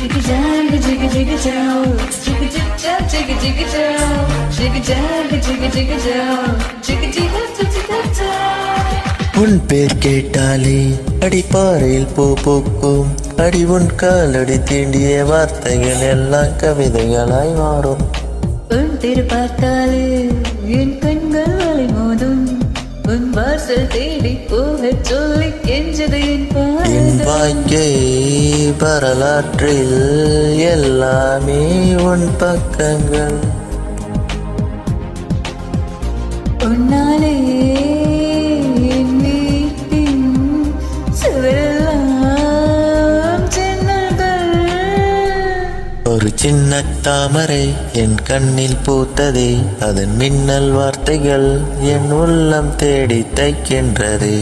Jigga jagga jigga jigga jow, jigga jigga jigga jigga jow, jigga jagga jigga jigga jow, jigga jigga jigga jow. உன் பேர் கேட்டாலே அடிப்பாறையில் பூ பூக்கும், அடி உன் காலடி தீண்டிய வார்த்தைகள் எல்லாம் கவிதைகளாய் மாறும். உன் திரு பார்த்தாலே என் கண்கள் அலை மோதும், உன் வாசல் தேடி போகச் சொல்லி கெஞ்சது என் என் பாதம். வாழ்க்கை வரலாற்றில் எல்லாமே உன் பக்கங்கள். உன்னாலே என் வீட்டின் சுவரெல்லாம் ஜன்னல்கள். ஒரு சின்ன தாமரை என் கண்ணில் பூத்ததே, அதன் மின்னல் வார்த்தைகள் என் உள்ளம் தேடி தைக்கின்றது.